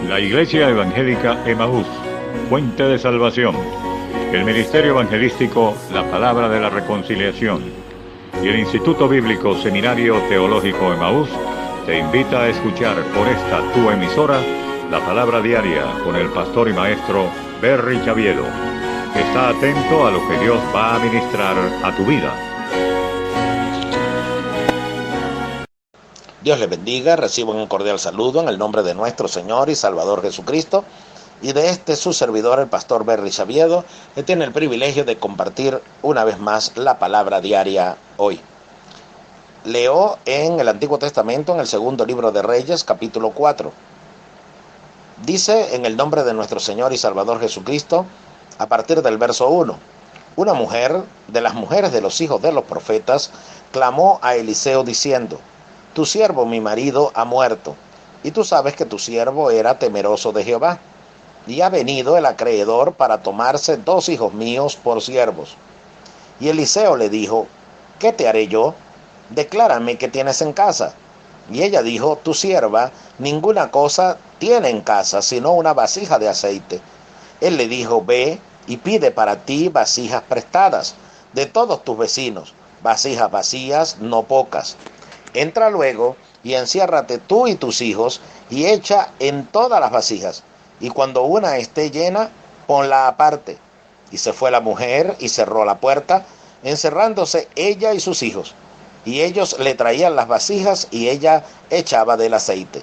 La Iglesia Evangélica Emaús, Fuente de Salvación, el Ministerio Evangelístico La Palabra de la Reconciliación y el Instituto Bíblico Seminario Teológico Emaús te invita a escuchar por esta tu emisora la Palabra Diaria con el pastor y maestro Berry Chaviedo. Está atento a lo que Dios va a ministrar a tu vida. Dios les bendiga, reciban un cordial saludo en el nombre de nuestro Señor y Salvador Jesucristo y de su servidor, el pastor Berry Chaviedo, que tiene el privilegio de compartir una vez más la palabra diaria hoy. Leo en el Antiguo Testamento, en el segundo libro de Reyes, capítulo 4. Dice, en el nombre de nuestro Señor y Salvador Jesucristo, a partir del verso 1, una mujer de las mujeres de los hijos de los profetas clamó a Eliseo diciendo: tu siervo mi marido ha muerto, y tú sabes que tu siervo era temeroso de Jehová, y ha venido el acreedor para tomarse 2 hijos míos por siervos. Y Eliseo le dijo: ¿qué te haré yo? Declárame qué tienes en casa. Y ella dijo: tu sierva ninguna cosa tiene en casa, sino una vasija de aceite. Él le dijo: ve y pide para ti vasijas prestadas de todos tus vecinos, vasijas vacías, no pocas. Entra luego y enciérrate tú y tus hijos y echa en todas las vasijas, y cuando una esté llena, ponla aparte. Y se fue la mujer y cerró la puerta, encerrándose ella y sus hijos. Y ellos le traían las vasijas y ella echaba del aceite.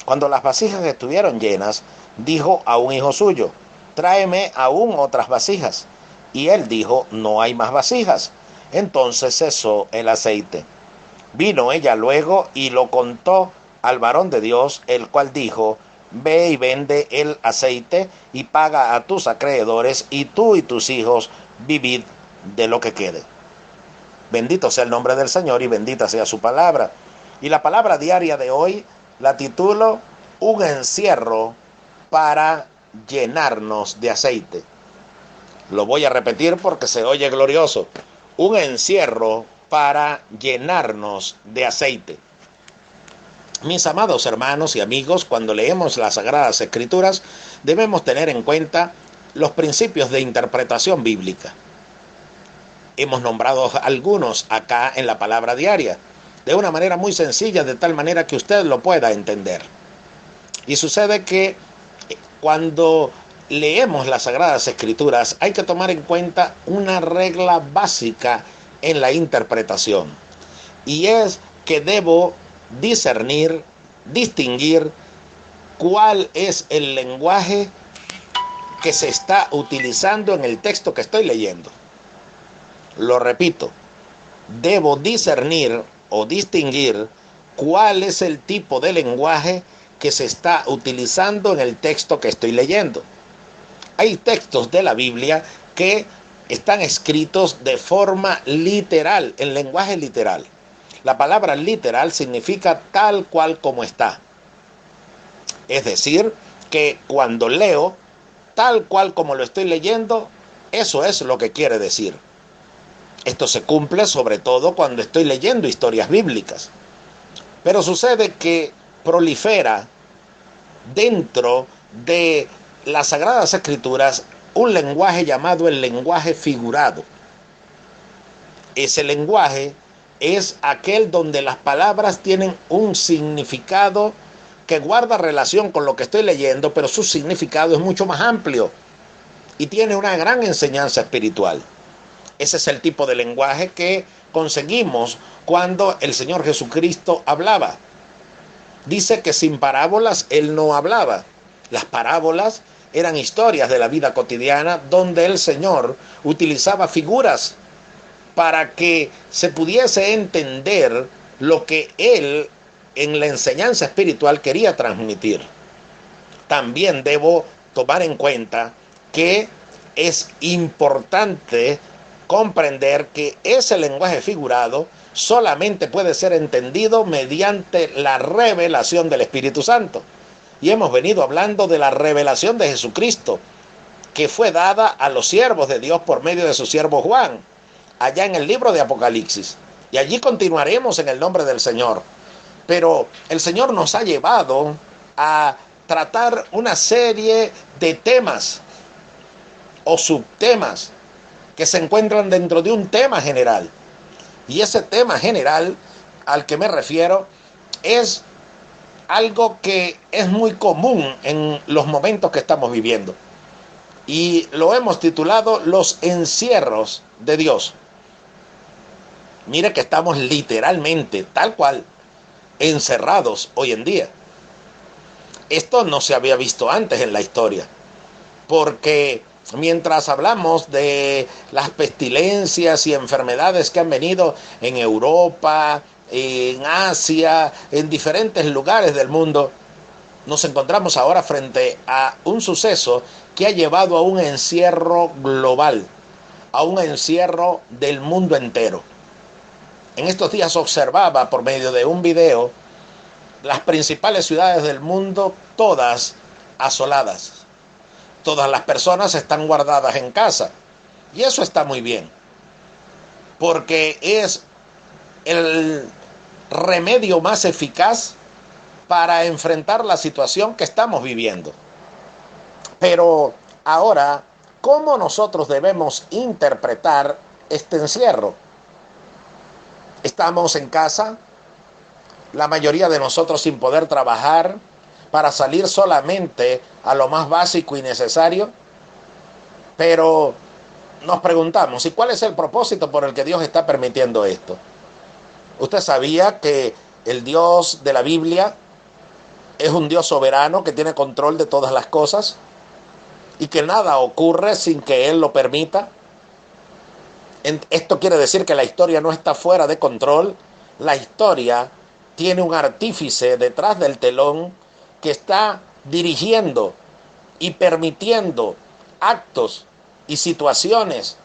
Cuando las vasijas estuvieron llenas, dijo a un hijo suyo: tráeme aún otras vasijas. Y él dijo: no hay más vasijas. Entonces cesó el aceite. Vino ella luego y lo contó al varón de Dios, el cual dijo: ve y vende el aceite y paga a tus acreedores, y tú y tus hijos vivid de lo que quede. Bendito sea el nombre del Señor y bendita sea su palabra. Y la palabra diaria de hoy la titulo: un encierro para llenarnos de aceite. Lo voy a repetir porque se oye glorioso. Un encierro para llenarnos de aceite. Mis amados hermanos y amigos, cuando leemos las Sagradas Escrituras, debemos tener en cuenta los principios de interpretación bíblica. Hemos nombrado algunos acá en la palabra diaria, de una manera muy sencilla, de tal manera que usted lo pueda entender. Y sucede que cuando leemos las Sagradas Escrituras hay que tomar en cuenta una regla básica en la interpretación, y es que debo distinguir cuál es el lenguaje que se está utilizando en el texto que estoy leyendo. Lo repito, debo discernir o distinguir cuál es el tipo de lenguaje que se está utilizando en el texto que estoy leyendo. Hay textos de la Biblia que están escritos de forma literal, en lenguaje literal. La palabra literal significa tal cual como está. Es decir, que cuando leo, tal cual como lo estoy leyendo, eso es lo que quiere decir. Esto se cumple sobre todo cuando estoy leyendo historias bíblicas. Pero sucede que prolifera dentro de las Sagradas Escrituras un lenguaje llamado el lenguaje figurado. Ese lenguaje es aquel donde las palabras tienen un significado que guarda relación con lo que estoy leyendo, pero su significado es mucho más amplio y tiene una gran enseñanza espiritual. Ese es el tipo de lenguaje que conseguimos cuando el Señor Jesucristo hablaba. Dice que sin parábolas Él no hablaba. Las parábolas eran historias de la vida cotidiana donde el Señor utilizaba figuras para que se pudiese entender lo que Él en la enseñanza espiritual quería transmitir. También debo tomar en cuenta que es importante comprender que ese lenguaje figurado solamente puede ser entendido mediante la revelación del Espíritu Santo. Y hemos venido hablando de la revelación de Jesucristo, que fue dada a los siervos de Dios por medio de su siervo Juan, allá en el libro de Apocalipsis. Y allí continuaremos en el nombre del Señor. Pero el Señor nos ha llevado a tratar una serie de temas o subtemas que se encuentran dentro de un tema general. Y ese tema general al que me refiero es algo que es muy común en los momentos que estamos viviendo. Y lo hemos titulado Los encierros de Dios. Mire que estamos literalmente, tal cual, encerrados hoy en día. Esto no se había visto antes en la historia, porque mientras hablamos de las pestilencias y enfermedades que han venido en Europa, en Asia, en diferentes lugares del mundo, nos encontramos ahora frente a un suceso que ha llevado a un encierro global, a un encierro del mundo entero. En estos días observaba por medio de un video las principales ciudades del mundo, todas asoladas. Todas las personas están guardadas en casa. Y eso está muy bien, porque es el remedio más eficaz para enfrentar la situación que estamos viviendo. Pero ahora, ¿cómo nosotros debemos interpretar este encierro? Estamos en casa, la mayoría de nosotros sin poder trabajar, para salir solamente a lo más básico y necesario. Pero nos preguntamos, ¿y cuál es el propósito por el que Dios está permitiendo esto? ¿Usted sabía que el Dios de la Biblia es un Dios soberano que tiene control de todas las cosas y que nada ocurre sin que Él lo permita? Esto quiere decir que la historia no está fuera de control. La historia tiene un artífice detrás del telón que está dirigiendo y permitiendo actos y situaciones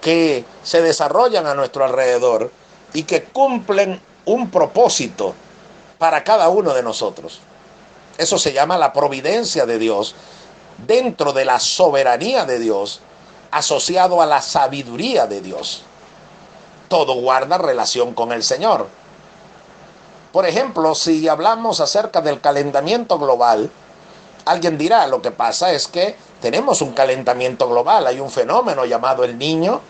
que se desarrollan a nuestro alrededor y que cumplen un propósito para cada uno de nosotros. Eso se llama la providencia de Dios, dentro de la soberanía de Dios, asociado a la sabiduría de Dios. Todo guarda relación con el Señor. Por ejemplo, si hablamos acerca del calentamiento global, alguien dirá, lo que pasa es que tenemos un calentamiento global, hay un fenómeno llamado el Niño,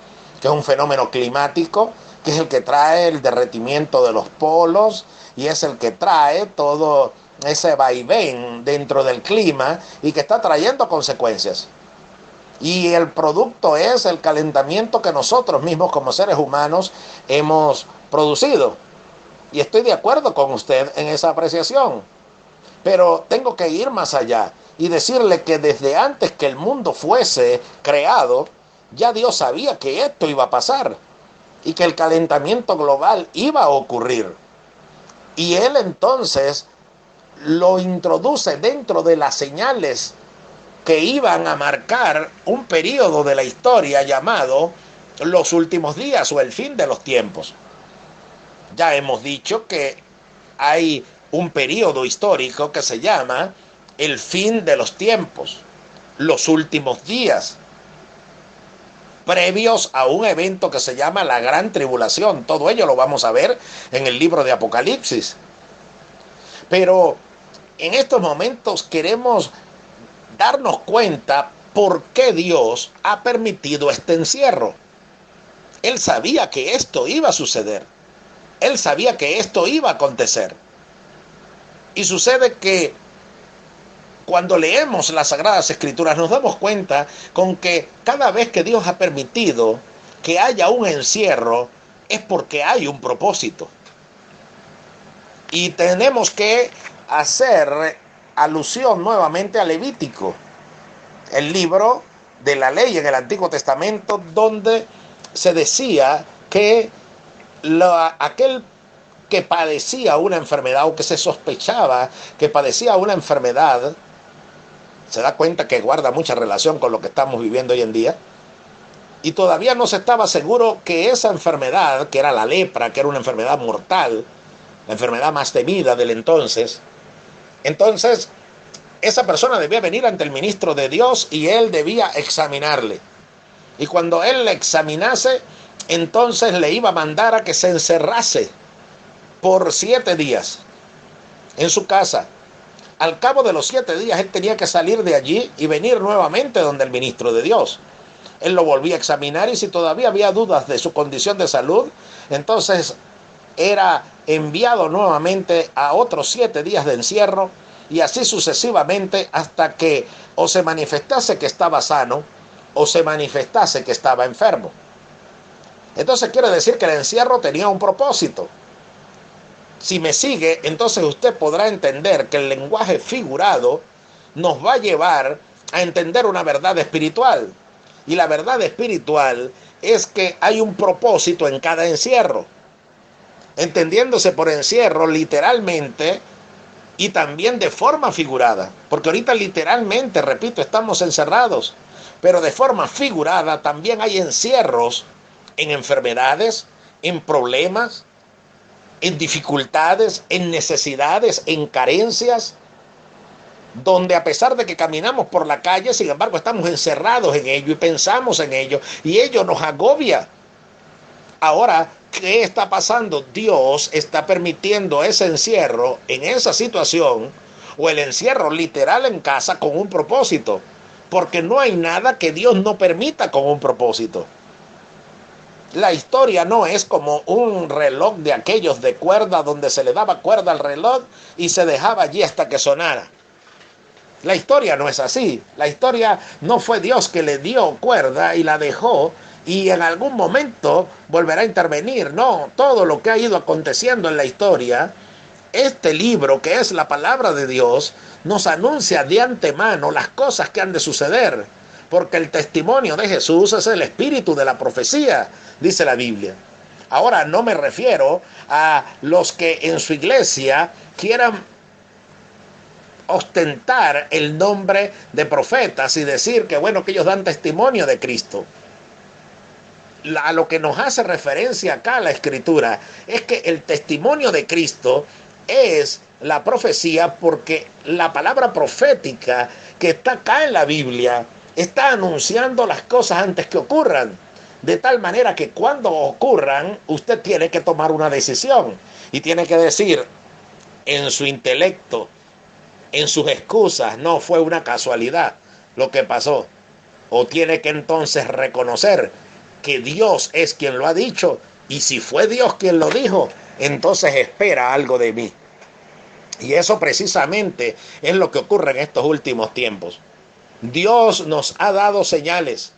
que es un fenómeno climático, que es el que trae el derretimiento de los polos y es el que trae todo ese vaivén dentro del clima y que está trayendo consecuencias. Y el producto es el calentamiento que nosotros mismos como seres humanos hemos producido. Y estoy de acuerdo con usted en esa apreciación. Pero tengo que ir más allá y decirle que desde antes que el mundo fuese creado, ya Dios sabía que esto iba a pasar y que el calentamiento global iba a ocurrir. Y Él entonces lo introduce dentro de las señales que iban a marcar un periodo de la historia llamado los últimos días o el fin de los tiempos. Ya hemos dicho que hay un periodo histórico que se llama el fin de los tiempos, los últimos días, previos a un evento que se llama la Gran Tribulación. Todo ello lo vamos a ver en el libro de Apocalipsis. Pero en estos momentos queremos darnos cuenta por qué Dios ha permitido este encierro. Él sabía que esto iba a suceder. Él sabía que esto iba a acontecer. Y sucede que cuando leemos las Sagradas Escrituras nos damos cuenta con que cada vez que Dios ha permitido que haya un encierro es porque hay un propósito. Y tenemos que hacer alusión nuevamente a Levítico, el libro de la ley en el Antiguo Testamento, donde se decía que aquel que padecía una enfermedad o que se sospechaba que padecía una enfermedad, se da cuenta que guarda mucha relación con lo que estamos viviendo hoy en día, y todavía no se estaba seguro que esa enfermedad, que era la lepra, que era una enfermedad mortal, la enfermedad más temida del entonces esa persona debía venir ante el ministro de Dios y él debía examinarle. Y cuando él le examinase, entonces le iba a mandar a que se encerrase por 7 días en su casa Al cabo de los 7 días él tenía que salir de allí y venir nuevamente donde el ministro de Dios. Él lo volvía a examinar y si todavía había dudas de su condición de salud, entonces era enviado nuevamente a otros 7 días de encierro y así sucesivamente hasta que o se manifestase que estaba sano o se manifestase que estaba enfermo. Entonces quiere decir que el encierro tenía un propósito. Si me sigue, entonces usted podrá entender que el lenguaje figurado nos va a llevar a entender una verdad espiritual. Y la verdad espiritual es que hay un propósito en cada encierro. Entendiéndose por encierro literalmente y también de forma figurada. Porque ahorita literalmente, repito, estamos encerrados. Pero de forma figurada también hay encierros en enfermedades, en problemas, en dificultades, en necesidades, en carencias, donde a pesar de que caminamos por la calle, sin embargo estamos encerrados en ello y pensamos en ello y ello nos agobia. Ahora, ¿qué está pasando? Dios está permitiendo ese encierro en esa situación o el encierro literal en casa con un propósito, porque no hay nada que Dios no permita con un propósito. La historia no es como un reloj de aquellos de cuerda donde se le daba cuerda al reloj y se dejaba allí hasta que sonara. La historia no es así. La historia no fue Dios que le dio cuerda y la dejó y en algún momento volverá a intervenir. No, todo lo que ha ido aconteciendo en la historia, este libro que es la palabra de Dios, nos anuncia de antemano las cosas que han de suceder. Porque el testimonio de Jesús es el espíritu de la profecía, dice la Biblia. Ahora no me refiero a los que en su iglesia quieran ostentar el nombre de profetas y decir que bueno, que ellos dan testimonio de Cristo. A lo que nos hace referencia acá la Escritura es que el testimonio de Cristo es la profecía, porque la palabra profética que está acá en la Biblia está anunciando las cosas antes que ocurran, de tal manera que cuando ocurran, usted tiene que tomar una decisión y tiene que decir en su intelecto, en sus excusas, no fue una casualidad lo que pasó, o tiene que entonces reconocer que Dios es quien lo ha dicho, y si fue Dios quien lo dijo, entonces espera algo de mí. Y eso precisamente es lo que ocurre en estos últimos tiempos. Dios nos ha dado señales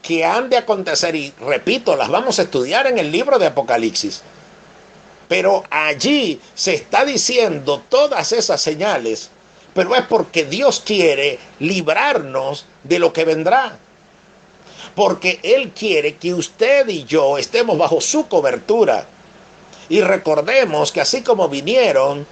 que han de acontecer y, repito, las vamos a estudiar en el libro de Apocalipsis. Pero allí se está diciendo todas esas señales, pero es porque Dios quiere librarnos de lo que vendrá. Porque Él quiere que usted y yo estemos bajo su cobertura. Y recordemos que así como vinieron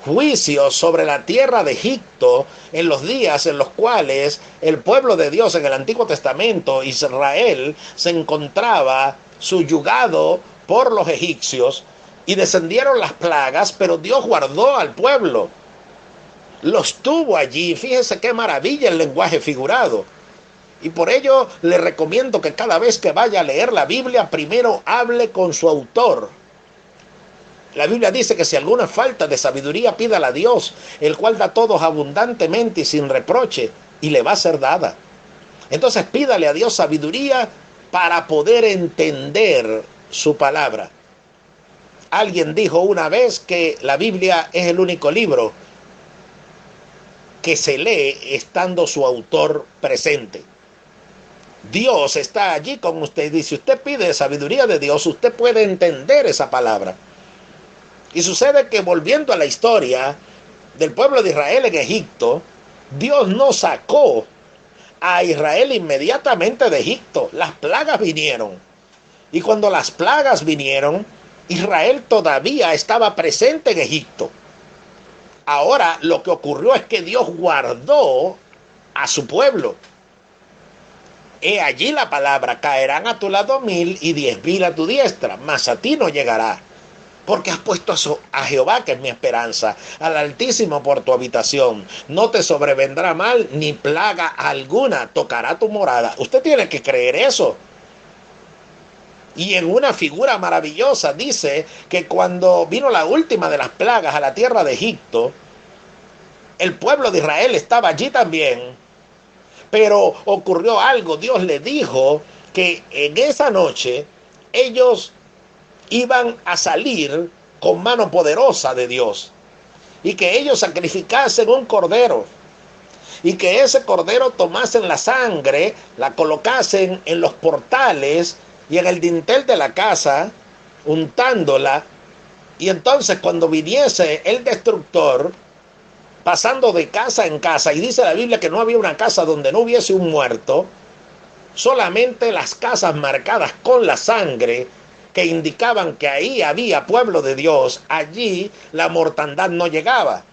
juicios sobre la tierra de Egipto en los días en los cuales el pueblo de Dios en el Antiguo Testamento, Israel, se encontraba subyugado por los egipcios y descendieron las plagas, pero Dios guardó al pueblo, los tuvo allí. Fíjese qué maravilla el lenguaje figurado. Y por ello le recomiendo que cada vez que vaya a leer la Biblia, primero hable con su autor. La Biblia dice que si alguna falta de sabiduría, pídala a Dios, el cual da a todos abundantemente y sin reproche, y le va a ser dada. Entonces pídale a Dios sabiduría para poder entender su palabra. Alguien dijo una vez que la Biblia es el único libro que se lee estando su autor presente. Dios está allí con usted y si usted pide sabiduría de Dios, usted puede entender esa palabra. Y sucede que, volviendo a la historia del pueblo de Israel en Egipto, Dios no sacó a Israel inmediatamente de Egipto. Las plagas vinieron. Y cuando las plagas vinieron, Israel todavía estaba presente en Egipto. Ahora lo que ocurrió es que Dios guardó a su pueblo. He allí la palabra: caerán a tu lado 1000 y 10.000 a tu diestra, mas a ti no llegará. Porque has puesto a Jehová, que es mi esperanza, al Altísimo por tu habitación. No te sobrevendrá mal, ni plaga alguna tocará tu morada. Usted tiene que creer eso. Y en una figura maravillosa dice que cuando vino la última de las plagas a la tierra de Egipto, El pueblo de Israel estaba allí también. Pero ocurrió algo. Dios le dijo que en esa noche ellos iban a salir con mano poderosa de Dios. Y que ellos sacrificasen un cordero. Y que ese cordero tomasen la sangre, la colocasen en los portales y en el dintel de la casa, untándola. Y entonces cuando viniese el destructor, pasando de casa en casa, y dice la Biblia que no había una casa donde no hubiese un muerto, solamente las casas marcadas con la sangre, que indicaban que ahí había pueblo de Dios, allí la mortandad no llegaba.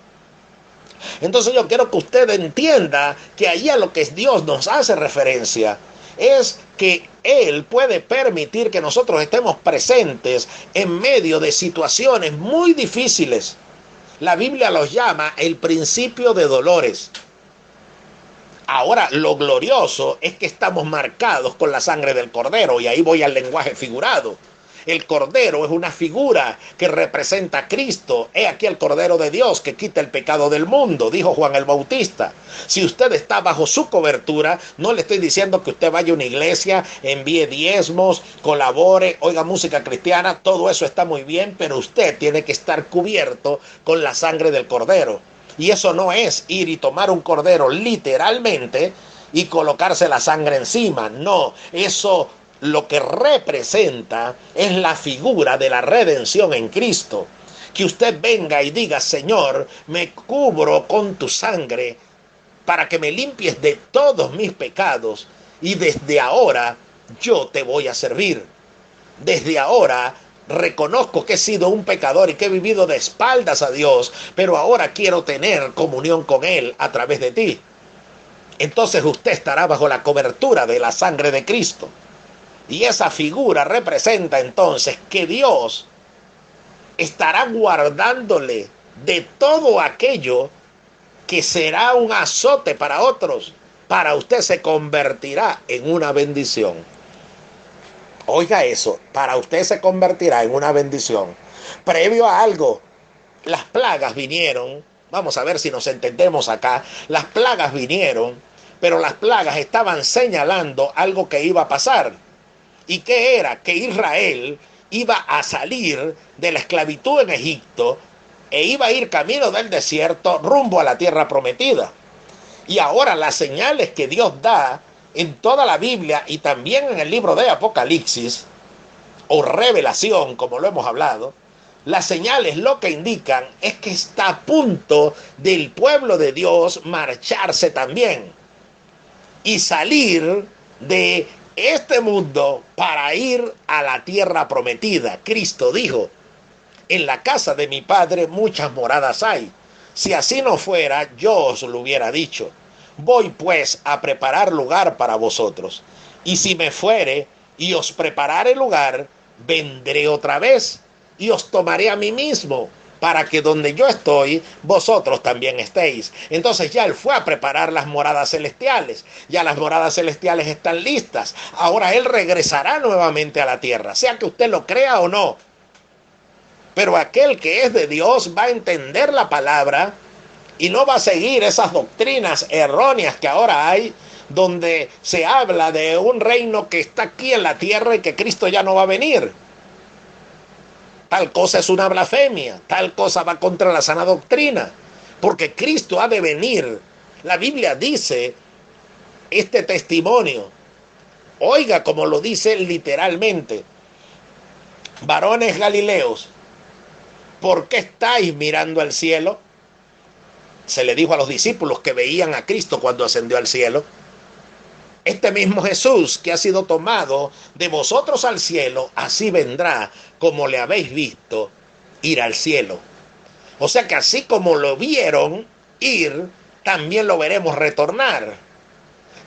Entonces yo quiero que usted entienda que ahí a lo que Dios nos hace referencia es que Él puede permitir que nosotros estemos presentes en medio de situaciones muy difíciles. La Biblia los llama el principio de dolores. Ahora, lo glorioso es que estamos marcados con la sangre del Cordero, y ahí voy al lenguaje figurado. El Cordero es una figura que representa a Cristo. He aquí el Cordero de Dios que quita el pecado del mundo, dijo Juan el Bautista. Si usted está bajo su cobertura, no le estoy diciendo que usted vaya a una iglesia, envíe diezmos, colabore, oiga música cristiana, todo eso está muy bien, pero usted tiene que estar cubierto con la sangre del Cordero. Y eso no es ir y tomar un cordero literalmente y colocarse la sangre encima. No, eso lo que representa es la figura de la redención en Cristo. Que usted venga y diga: Señor, me cubro con tu sangre para que me limpies de todos mis pecados, y desde ahora yo te voy a servir. Desde ahora reconozco que he sido un pecador y que he vivido de espaldas a Dios, pero ahora quiero tener comunión con Él a través de ti. Entonces usted estará bajo la cobertura de la sangre de Cristo. Y esa figura representa entonces que Dios estará guardándole de todo aquello que será un azote para otros. Para usted se convertirá en una bendición. Oiga eso, para usted se convertirá en una bendición. Previo a algo, las plagas vinieron. Vamos a ver si nos entendemos acá. Las plagas vinieron, pero las plagas estaban señalando algo que iba a pasar. ¿Y qué era? Que Israel iba a salir de la esclavitud en Egipto e iba a ir camino del desierto rumbo a la tierra prometida. Y ahora las señales que Dios da en toda la Biblia y también en el libro de Apocalipsis, o Revelación, como lo hemos hablado, las señales lo que indican es que está a punto del pueblo de Dios marcharse también y salir de este mundo para ir a la tierra prometida. Cristo dijo: en la casa de mi Padre muchas moradas hay. Si así no fuera, yo os lo hubiera dicho. Voy pues a preparar lugar para vosotros. Y si me fuere y os preparare lugar, vendré otra vez y os tomaré a mí mismo, para que donde yo estoy, vosotros también estéis. Entonces ya Él fue a preparar las moradas celestiales. Ya las moradas celestiales están listas. Ahora Él regresará nuevamente a la tierra, sea que usted lo crea o no. Pero aquel que es de Dios va a entender la palabra y no va a seguir esas doctrinas erróneas que ahora hay, donde se habla de un reino que está aquí en la tierra y que Cristo ya no va a venir. Tal cosa es una blasfemia, tal cosa va contra la sana doctrina, porque Cristo ha de venir. La Biblia dice este testimonio. Oiga como lo dice literalmente: varones galileos, ¿por qué estáis mirando al cielo? Se le dijo a los discípulos que veían a Cristo cuando ascendió al cielo. Este mismo Jesús que ha sido tomado de vosotros al cielo, así vendrá como le habéis visto ir al cielo. O sea que así como lo vieron ir, también lo veremos retornar.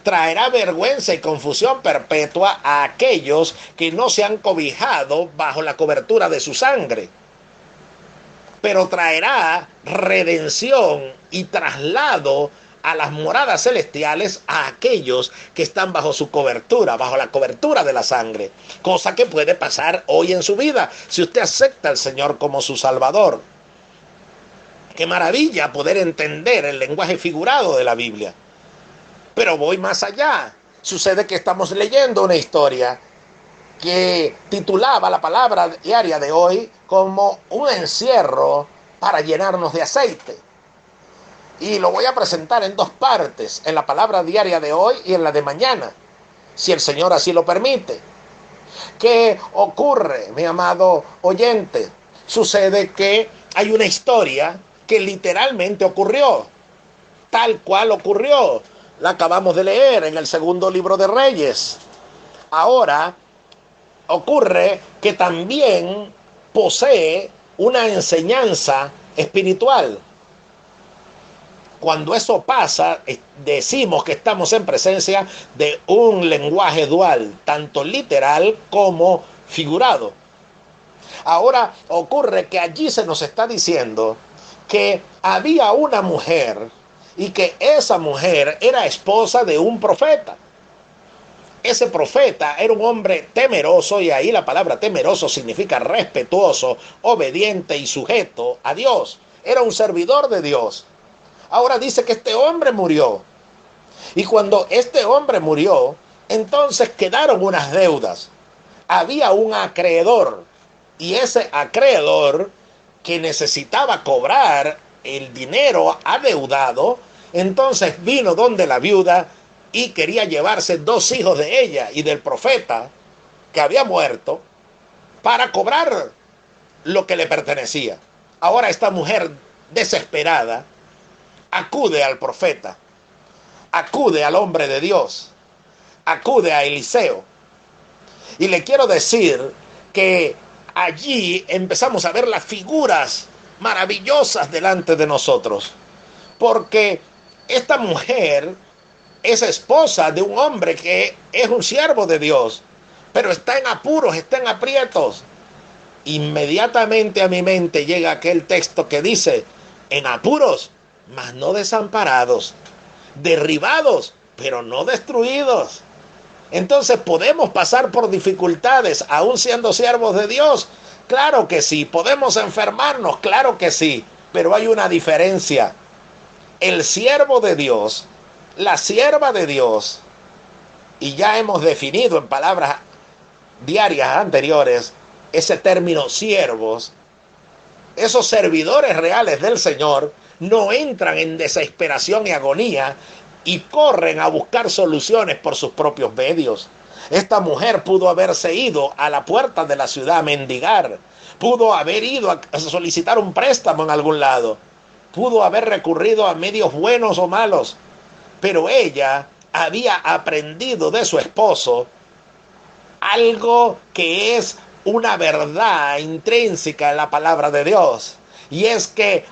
Traerá vergüenza y confusión perpetua a aquellos que no se han cobijado bajo la cobertura de su sangre. Pero traerá redención y traslado a las moradas celestiales a aquellos que están bajo su cobertura, bajo la cobertura de la sangre, cosa que puede pasar hoy en su vida si usted acepta al Señor como su Salvador. Qué maravilla poder entender el lenguaje figurado de la Biblia. Pero voy más allá. Sucede que estamos leyendo una historia que titulaba la palabra diaria de hoy como un encierro para llenarnos de aceite. Y lo voy a presentar en dos partes, en la palabra diaria de hoy y en la de mañana, si el Señor así lo permite. ¿Qué ocurre, mi amado oyente? Sucede que hay una historia que literalmente ocurrió, tal cual ocurrió. La acabamos de leer en el segundo libro de Reyes. Ahora ocurre que también posee una enseñanza espiritual. Cuando eso pasa, decimos que estamos en presencia de un lenguaje dual, tanto literal como figurado. Ahora ocurre que allí se nos está diciendo que había una mujer y que esa mujer era esposa de un profeta. Ese profeta era un hombre temeroso, y ahí la palabra temeroso significa respetuoso, obediente y sujeto a Dios. Era un servidor de Dios. Ahora dice que este hombre murió. Y cuando este hombre murió, entonces quedaron unas deudas. Había un acreedor. Y ese acreedor que necesitaba cobrar el dinero adeudado, entonces vino donde la viuda y quería llevarse 2 hijos de ella y del profeta que había muerto para cobrar lo que le pertenecía. Ahora esta mujer desesperada acude al profeta, acude al hombre de Dios, acude a Eliseo. Y le quiero decir que allí empezamos a ver las figuras maravillosas delante de nosotros, porque esta mujer es esposa de un hombre que es un siervo de Dios, pero está en apuros, está en aprietos. Inmediatamente a mi mente llega aquel texto que dice: en apuros, mas no desamparados, derribados, pero no destruidos. Entonces, ¿podemos pasar por dificultades aún siendo siervos de Dios? Claro que sí. ¿Podemos enfermarnos? Claro que sí. Pero hay una diferencia. El siervo de Dios, la sierva de Dios, y ya hemos definido en palabras diarias anteriores ese término siervos, esos servidores reales del Señor no entran en desesperación y agonía y corren a buscar soluciones por sus propios medios. Esta mujer pudo haberse ido a la puerta de la ciudad a mendigar, pudo haber ido a solicitar un préstamo en algún lado, pudo haber recurrido a medios buenos o malos, pero ella había aprendido de su esposo algo que es una verdad intrínseca en la palabra de Dios, y es que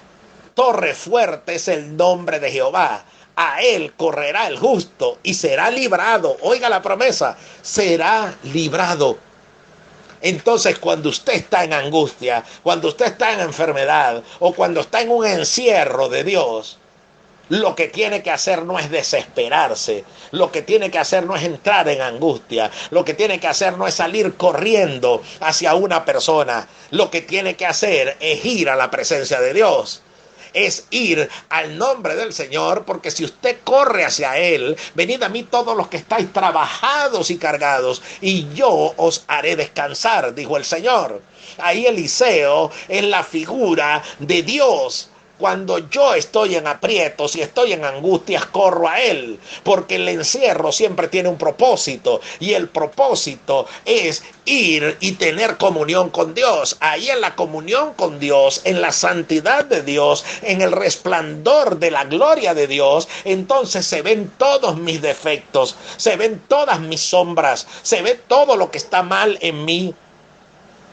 torre fuerte es el nombre de Jehová. A él correrá el justo y será librado. Oiga la promesa, será librado. Entonces, cuando usted está en angustia, cuando usted está en enfermedad o cuando está en un encierro de Dios, lo que tiene que hacer no es desesperarse, lo que tiene que hacer no es entrar en angustia, lo que tiene que hacer no es salir corriendo hacia una persona, lo que tiene que hacer es ir a la presencia de Dios. Es ir al nombre del Señor, porque si usted corre hacia Él, venid a mí todos los que estáis trabajados y cargados, y yo os haré descansar, dijo el Señor. Ahí Eliseo es la figura de Dios. Cuando yo estoy en aprietos y estoy en angustias, corro a Él, porque el encierro siempre tiene un propósito, y el propósito es ir y tener comunión con Dios. Ahí en la comunión con Dios, en la santidad de Dios, en el resplandor de la gloria de Dios, entonces se ven todos mis defectos, se ven todas mis sombras, se ve todo lo que está mal en mí.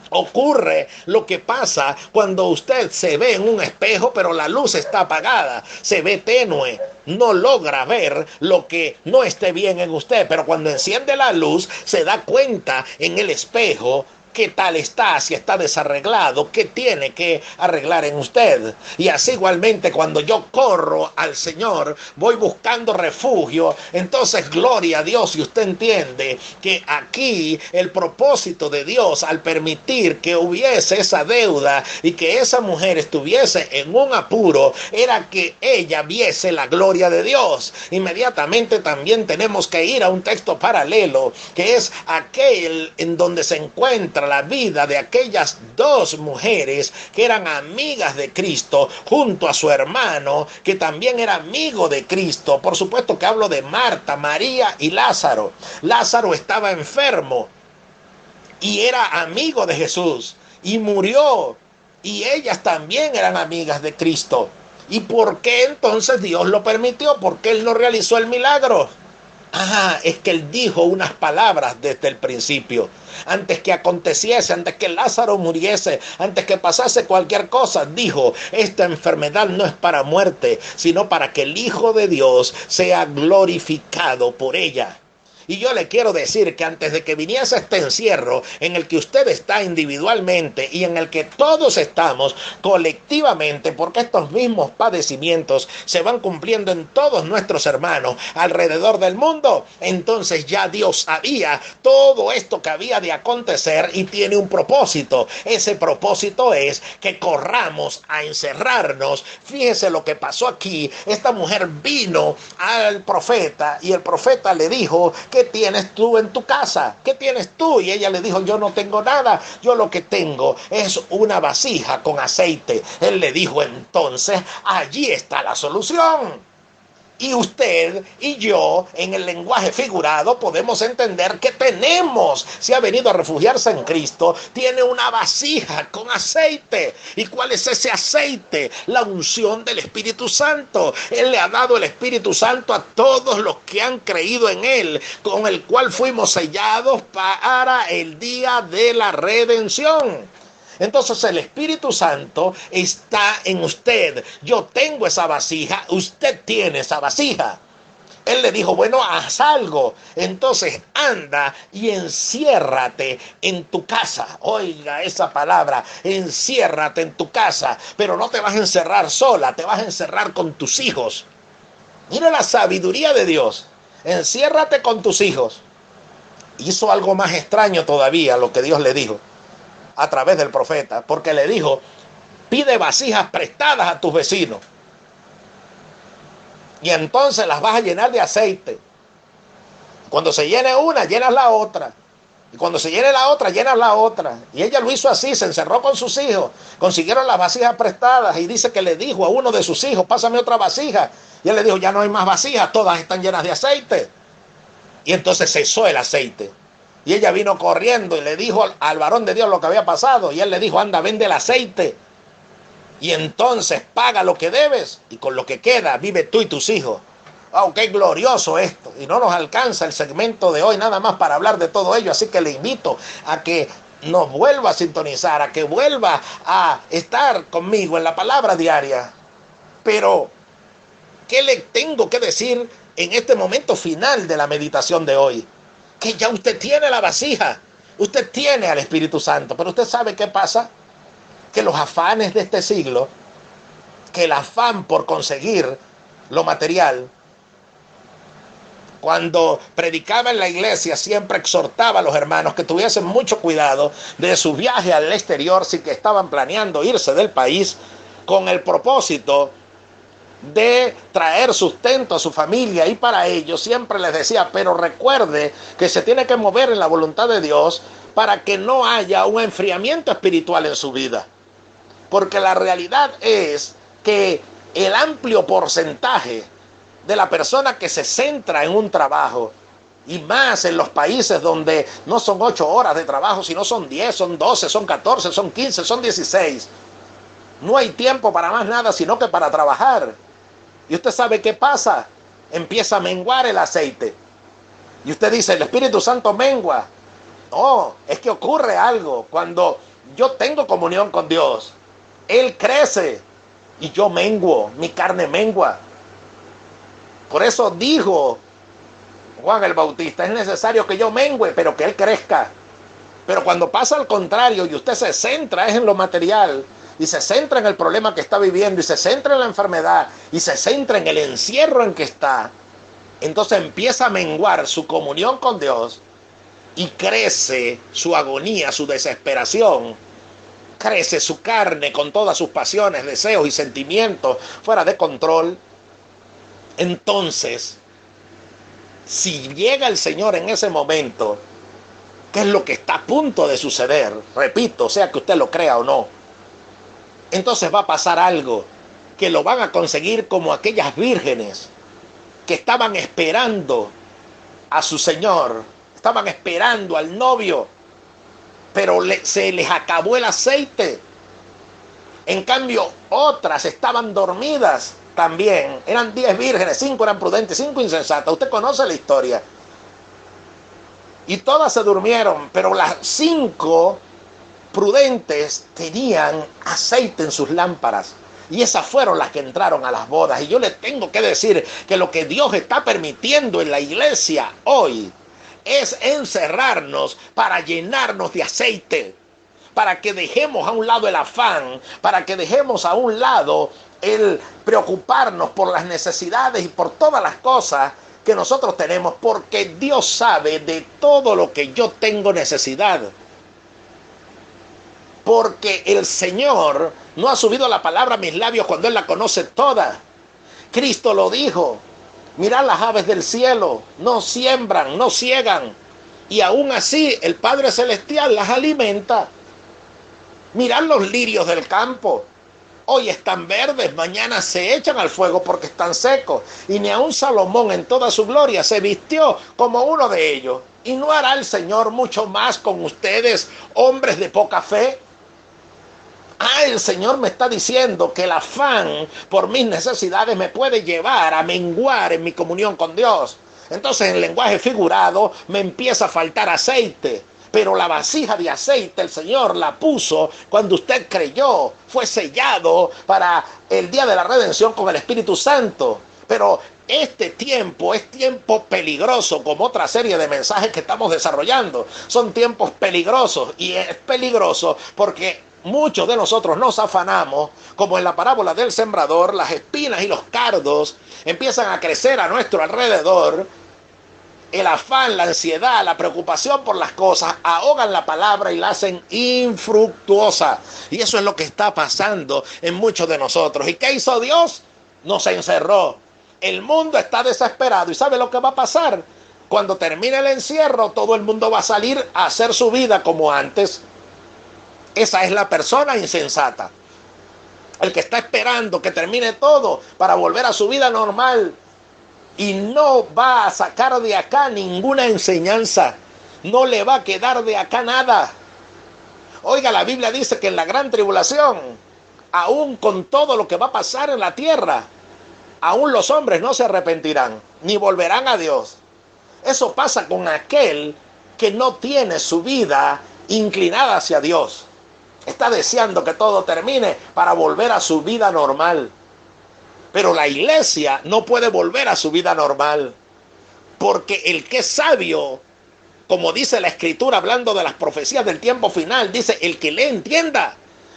Ocurre lo que pasa cuando usted se ve en un espejo, pero la luz está apagada, se ve tenue, no logra ver lo que no esté bien en usted, pero cuando enciende la luz se da cuenta en el espejo ¿qué tal está? Si está desarreglado, ¿qué tiene que arreglar en usted? Y así igualmente cuando yo corro al Señor, voy buscando refugio, entonces gloria a Dios, y usted entiende que aquí el propósito de Dios al permitir que hubiese esa deuda y que esa mujer estuviese en un apuro, era que ella viese la gloria de Dios. Inmediatamente también tenemos que ir a un texto paralelo, que es aquel en donde se encuentra la vida de aquellas dos mujeres que eran amigas de Cristo, junto a su hermano, que también era amigo de Cristo. Por supuesto que hablo de Marta, María y Lázaro. Lázaro estaba enfermo y era amigo de Jesús y murió, y ellas también eran amigas de Cristo. ¿Y por qué entonces Dios lo permitió? ¿Por qué Él no realizó el milagro? Es que Él dijo unas palabras desde el principio. Antes que aconteciese, antes que Lázaro muriese, antes que pasase cualquier cosa, dijo: esta enfermedad no es para muerte, sino para que el Hijo de Dios sea glorificado por ella. Y yo le quiero decir que antes de que viniese este encierro en el que usted está individualmente y en el que todos estamos colectivamente, porque estos mismos padecimientos se van cumpliendo en todos nuestros hermanos alrededor del mundo, entonces ya Dios sabía todo esto que había de acontecer y tiene un propósito. Ese propósito es que corramos a encerrarnos. Fíjese lo que pasó aquí. Esta mujer vino al profeta y el profeta le dijo: ¿qué tienes tú en tu casa? ¿Qué tienes tú? Y ella le dijo: yo no tengo nada, yo lo que tengo es una vasija con aceite. Él le dijo: entonces allí está la solución. Y usted y yo, en el lenguaje figurado, podemos entender que tenemos, si ha venido a refugiarse en Cristo, tiene una vasija con aceite. ¿Y cuál es ese aceite? La unción del Espíritu Santo. Él le ha dado el Espíritu Santo a todos los que han creído en Él, con el cual fuimos sellados para el día de la redención. Entonces el Espíritu Santo está en usted. Yo tengo esa vasija, usted tiene esa vasija. Él le dijo: bueno, haz algo. Entonces anda y enciérrate en tu casa. Oiga esa palabra: enciérrate en tu casa. Pero no te vas a encerrar sola, te vas a encerrar con tus hijos. Mira la sabiduría de Dios. Enciérrate con tus hijos. Hizo algo más extraño todavía lo que Dios le dijo a través del profeta, porque le dijo: pide vasijas prestadas a tus vecinos y entonces las vas a llenar de aceite. Cuando se llene una, llenas la otra, y cuando se llene la otra, llenas la otra. Y ella lo hizo así, se encerró con sus hijos, consiguieron las vasijas prestadas, y dice que le dijo a uno de sus hijos: pásame otra vasija. Y él le dijo: ya no hay más vasijas, todas están llenas de aceite. Y entonces cesó el aceite. Y ella vino corriendo y le dijo al varón de Dios lo que había pasado. Y él le dijo: anda, vende el aceite. Y entonces paga lo que debes. Y con lo que queda, vive tú y tus hijos. ¡Oh, qué glorioso esto! Y no nos alcanza el segmento de hoy nada más para hablar de todo ello. Así que le invito a que nos vuelva a sintonizar, a que vuelva a estar conmigo en la palabra diaria. Pero, ¿qué le tengo que decir en este momento final de la meditación de hoy? Que ya usted tiene la vasija, usted tiene al Espíritu Santo, pero usted sabe qué pasa, que los afanes de este siglo, que el afán por conseguir lo material, cuando predicaba en la iglesia siempre exhortaba a los hermanos que tuviesen mucho cuidado de su viaje al exterior si que estaban planeando irse del país con el propósito de traer sustento a su familia, y para ello siempre les decía: pero recuerde que se tiene que mover en la voluntad de Dios para que no haya un enfriamiento espiritual en su vida, porque la realidad es que el amplio porcentaje de la persona que se centra en un trabajo, y más en los países donde no son 8 horas de trabajo, sino son 10, son 12, son 14, son 15, son 16, no hay tiempo para más nada sino que para trabajar. Y usted sabe qué pasa: empieza a menguar el aceite. Y usted dice: el Espíritu Santo mengua. No, es que ocurre algo. Cuando yo tengo comunión con Dios, Él crece y yo menguo, mi carne mengua. Por eso dijo Juan el Bautista: es necesario que yo mengüe, pero que Él crezca. Pero cuando pasa al contrario y usted se centra en lo material, y se centra en el problema que está viviendo, y se centra en la enfermedad, y se centra en el encierro en que está, entonces empieza a menguar su comunión con Dios, y crece su agonía, su desesperación, crece su carne con todas sus pasiones, deseos y sentimientos fuera de control. Entonces, si llega el Señor en ese momento, ¿qué es lo que está a punto de suceder? Repito, sea que usted lo crea o no. Entonces va a pasar algo, que lo van a conseguir como aquellas vírgenes que estaban esperando a su Señor, estaban esperando al novio, pero se les acabó el aceite. En cambio, otras estaban dormidas también. Eran 10 vírgenes, 5 eran prudentes, 5 insensatas. Usted conoce la historia. Y todas se durmieron, pero las 5 prudentes tenían aceite en sus lámparas. Y esas fueron las que entraron a las bodas. Y yo les tengo que decir que lo que Dios está permitiendo en la iglesia hoy es encerrarnos para llenarnos de aceite, para que dejemos a un lado el afán, para que dejemos a un lado el preocuparnos por las necesidades y por todas las cosas que nosotros tenemos, porque Dios sabe de todo lo que yo tengo necesidad. Porque el Señor no ha subido la palabra a mis labios cuando Él la conoce toda. Cristo lo dijo. Mirad las aves del cielo, no siembran, no ciegan, y aún así el Padre Celestial las alimenta. Mirad los lirios del campo, hoy están verdes, mañana se echan al fuego porque están secos, y ni aun Salomón en toda su gloria se vistió como uno de ellos. ¿Y no hará el Señor mucho más con ustedes, hombres de poca fe? El Señor me está diciendo que el afán por mis necesidades me puede llevar a menguar en mi comunión con Dios. Entonces, en lenguaje figurado, me empieza a faltar aceite. Pero la vasija de aceite el Señor la puso cuando usted creyó. Fue sellado para el día de la redención con el Espíritu Santo. Pero este tiempo es tiempo peligroso, como otra serie de mensajes que estamos desarrollando. Son tiempos peligrosos, y es peligroso porque muchos de nosotros nos afanamos, como en la parábola del sembrador. Las espinas y los cardos empiezan a crecer a nuestro alrededor. El afán, la ansiedad, la preocupación por las cosas ahogan la palabra y la hacen infructuosa. Y eso es lo que está pasando en muchos de nosotros. ¿Y qué hizo Dios? Nos encerró. El mundo está desesperado. ¿Y sabe lo que va a pasar? Cuando termine el encierro, todo el mundo va a salir a hacer su vida como antes. Esa es la persona insensata. El que está esperando que termine todo para volver a su vida normal. Y no va a sacar de acá ninguna enseñanza. No le va a quedar de acá nada. Oiga, la Biblia dice que en la gran tribulación, aún con todo lo que va a pasar en la tierra, aún los hombres no se arrepentirán, ni volverán a Dios. Eso pasa con aquel que no tiene su vida inclinada hacia Dios. Está deseando que todo termine para volver a su vida normal. Pero la iglesia no puede volver a su vida normal. Porque el que es sabio, como dice la Escritura hablando de las profecías del tiempo final, dice: el que le entienda.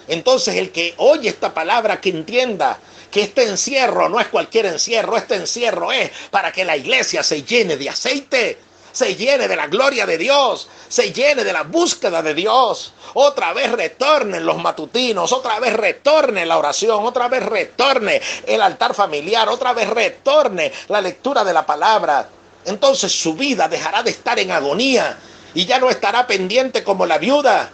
Entonces el que oye esta palabra, que entienda que este encierro no es cualquier encierro. Este encierro es para que la iglesia se llene de aceite, se llene de la gloria de Dios, se llene de la búsqueda de Dios. Otra vez retornen los matutinos, otra vez retorne la oración, otra vez retorne el altar familiar, otra vez retorne la lectura de la palabra. Entonces su vida dejará de estar en agonía y ya no estará pendiente como la viuda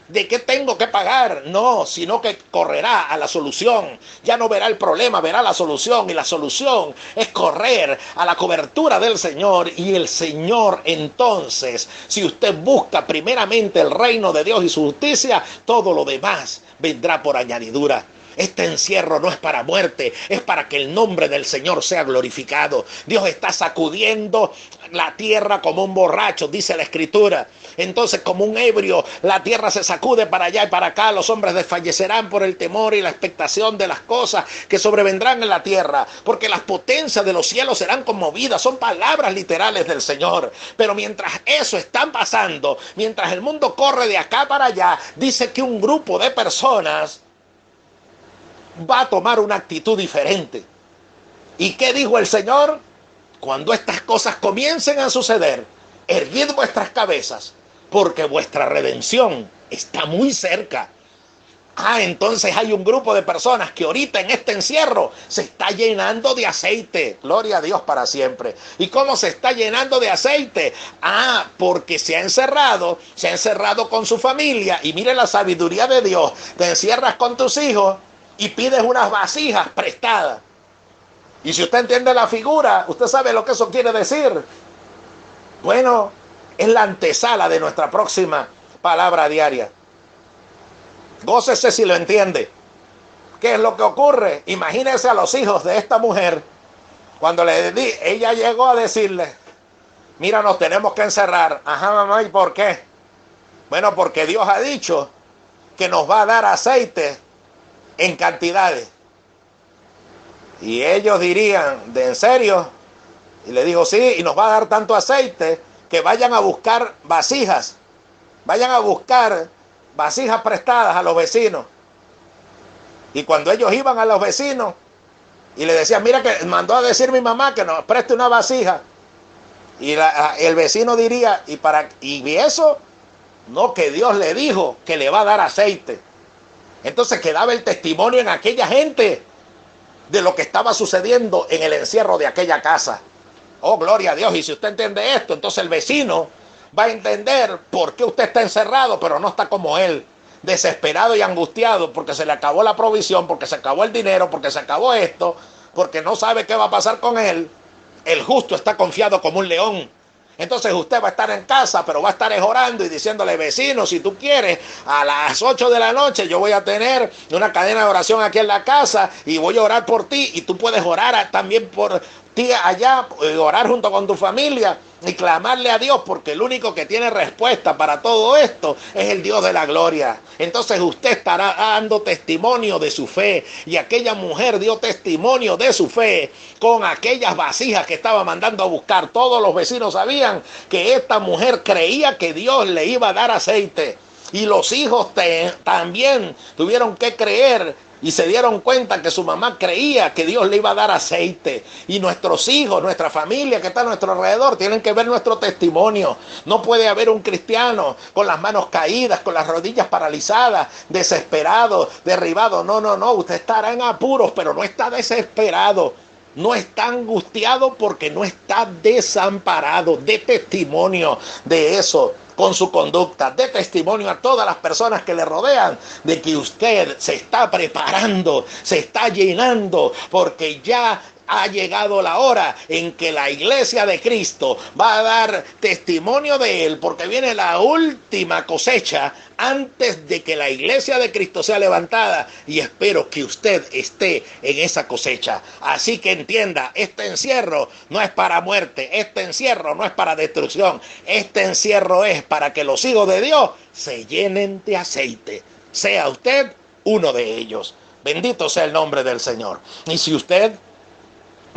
de qué tengo que pagar. No, sino que correrá a la solución. Ya no verá el problema, verá la solución. Y la solución es correr a la cobertura del Señor. Y el Señor, entonces, si usted busca primeramente el reino de Dios y su justicia, todo lo demás vendrá por añadidura. Este encierro no es para muerte, es para que el nombre del Señor sea glorificado. Dios está sacudiendo la tierra como un borracho, dice la Escritura. Entonces, como un ebrio, la tierra se sacude para allá y para acá. Los hombres desfallecerán por el temor y la expectación de las cosas que sobrevendrán en la tierra, porque las potencias de los cielos serán conmovidas. Son palabras literales del Señor. Pero mientras eso está pasando, mientras el mundo corre de acá para allá, dice que un grupo de personas va a tomar una actitud diferente. ¿Y qué dijo el Señor? Cuando estas cosas comiencen a suceder, erguid vuestras cabezas, porque vuestra redención está muy cerca. Entonces hay un grupo de personas que ahorita en este encierro se está llenando de aceite. Gloria a Dios para siempre. ¿Y cómo se está llenando de aceite? Porque se ha encerrado con su familia. Y mire la sabiduría de Dios. Te encierras con tus hijos y pides unas vasijas prestadas. Y si usted entiende la figura, usted sabe lo que eso quiere decir. Bueno, es la antesala de nuestra próxima palabra diaria. Gócese si lo entiende. ¿Qué es lo que ocurre? Imagínese a los hijos de esta mujer. Cuando ella llegó a decirle, mira, nos tenemos que encerrar. Ajá, mamá, ¿y por qué? Bueno, porque Dios ha dicho que nos va a dar aceite en cantidades. Y ellos dirían, ¿de en serio? Y le dijo, sí, y nos va a dar tanto aceite que vayan a buscar vasijas. Vayan a buscar vasijas prestadas a los vecinos. Y cuando ellos iban a los vecinos y le decían, mira que mandó a decir mi mamá que nos preste una vasija. Y el vecino diría, ¿y eso? No, que Dios le dijo que le va a dar aceite. Entonces quedaba el testimonio en aquella gente de lo que estaba sucediendo en el encierro de aquella casa. Oh, gloria a Dios. Y si usted entiende esto, entonces el vecino va a entender por qué usted está encerrado, pero no está como él, desesperado y angustiado porque se le acabó la provisión, porque se acabó el dinero, porque se acabó esto, porque no sabe qué va a pasar con él. El justo está confiado como un león. Entonces usted va a estar en casa, pero va a estar orando y diciéndole, vecino, si tú quieres, a las 8 de la noche yo voy a tener una cadena de oración aquí en la casa y voy a orar por ti, y tú puedes orar también por ti allá, orar junto con tu familia y clamarle a Dios, porque el único que tiene respuesta para todo esto es el Dios de la gloria. Entonces usted estará dando testimonio de su fe, y aquella mujer dio testimonio de su fe con aquellas vasijas que estaba mandando a buscar. Todos los vecinos sabían que esta mujer creía que Dios le iba a dar aceite, y los hijos también tuvieron que creer y se dieron cuenta que su mamá creía que Dios le iba a dar aceite. Y nuestros hijos, nuestra familia que está a nuestro alrededor, tienen que ver nuestro testimonio. No puede haber un cristiano con las manos caídas, con las rodillas paralizadas, desesperado, derribado. No. Usted estará en apuros, pero no está desesperado. No está angustiado porque no está desamparado. De testimonio de eso con su conducta, de testimonio a todas las personas que le rodean de que usted se está preparando, se está llenando, porque ya ha llegado la hora en que la iglesia de Cristo va a dar testimonio de él, porque viene la última cosecha antes de que la iglesia de Cristo sea levantada, y espero que usted esté en esa cosecha. Así que entienda, este encierro no es para muerte, este encierro no es para destrucción, este encierro es para que los hijos de Dios se llenen de aceite. Sea usted uno de ellos. Bendito sea el nombre del Señor. Y si usted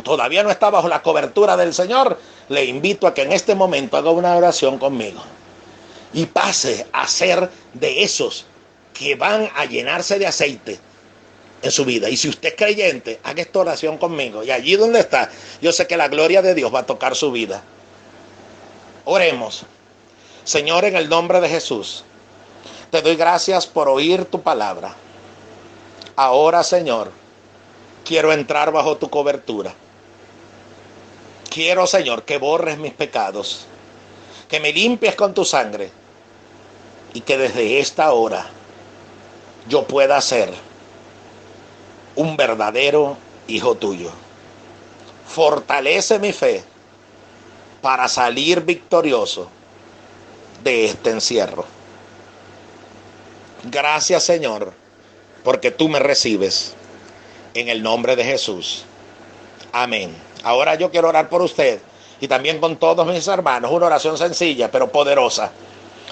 todavía no está bajo la cobertura del Señor, le invito a que en este momento haga una oración conmigo y pase a ser de esos que van a llenarse de aceite en su vida. Y si usted es creyente, haga esta oración conmigo, y allí donde está, yo sé que la gloria de Dios va a tocar su vida. Oremos. Señor, en el nombre de Jesús, te doy gracias por oír tu palabra. Ahora, Señor, quiero entrar bajo tu cobertura. Quiero, Señor, que borres mis pecados, que me limpies con tu sangre, y que desde esta hora yo pueda ser un verdadero hijo tuyo. Fortalece mi fe para salir victorioso de este encierro. Gracias, Señor, porque tú me recibes en el nombre de Jesús. Amén. Ahora yo quiero orar por usted y también con todos mis hermanos, una oración sencilla pero poderosa.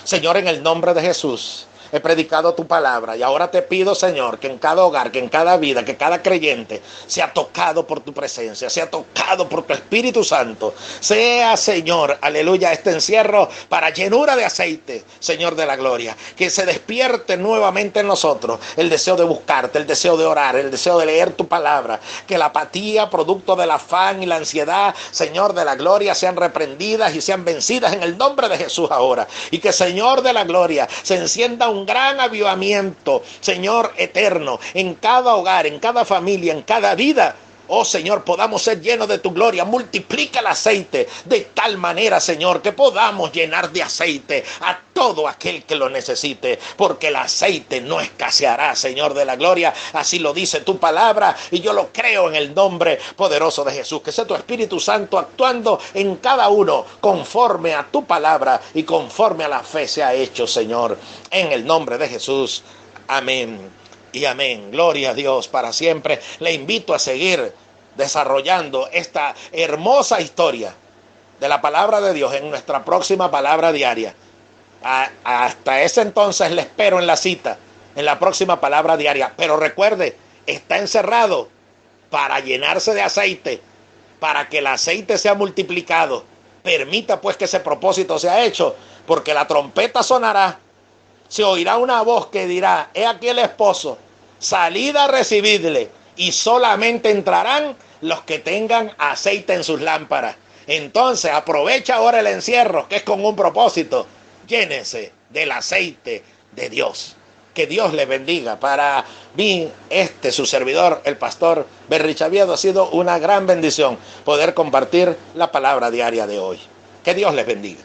Señor, en el nombre de Jesús, he predicado tu palabra y ahora te pido, Señor, que en cada hogar, que en cada vida, que cada creyente sea tocado por tu presencia, sea tocado por tu Espíritu Santo. Sea, Señor, aleluya, este encierro para llenura de aceite, Señor de la gloria. Que se despierte nuevamente en nosotros el deseo de buscarte, el deseo de orar, el deseo de leer tu palabra. Que la apatía, producto del afán y la ansiedad, Señor de la gloria, sean reprendidas y sean vencidas en el nombre de Jesús ahora. Y que, Señor de la gloria, se encienda un gran avivamiento, Señor eterno, en cada hogar, en cada familia, en cada vida. Oh Señor, podamos ser llenos de tu gloria. Multiplica el aceite de tal manera, Señor, que podamos llenar de aceite a todo aquel que lo necesite, porque el aceite no escaseará, Señor de la gloria. Así lo dice tu palabra y yo lo creo en el nombre poderoso de Jesús. Que sea tu Espíritu Santo actuando en cada uno conforme a tu palabra y conforme a la fe sea hecho, Señor, en el nombre de Jesús. Amén. Y amén. Gloria a Dios para siempre. Le invito a seguir desarrollando esta hermosa historia de la palabra de Dios en nuestra próxima palabra diaria. Hasta ese entonces le espero en la cita, en la próxima palabra diaria. Pero recuerde, está encerrado para llenarse de aceite, para que el aceite sea multiplicado. Permita pues que ese propósito sea hecho, porque la trompeta sonará. Se oirá una voz que dirá: he aquí el esposo, salid a recibirle, y solamente entrarán los que tengan aceite en sus lámparas. Entonces aprovecha ahora el encierro, que es con un propósito. Llénese del aceite de Dios. Que Dios le bendiga. Para mí, su servidor, el pastor Berry Chaviedo, ha sido una gran bendición poder compartir la palabra diaria de hoy. Que Dios les bendiga.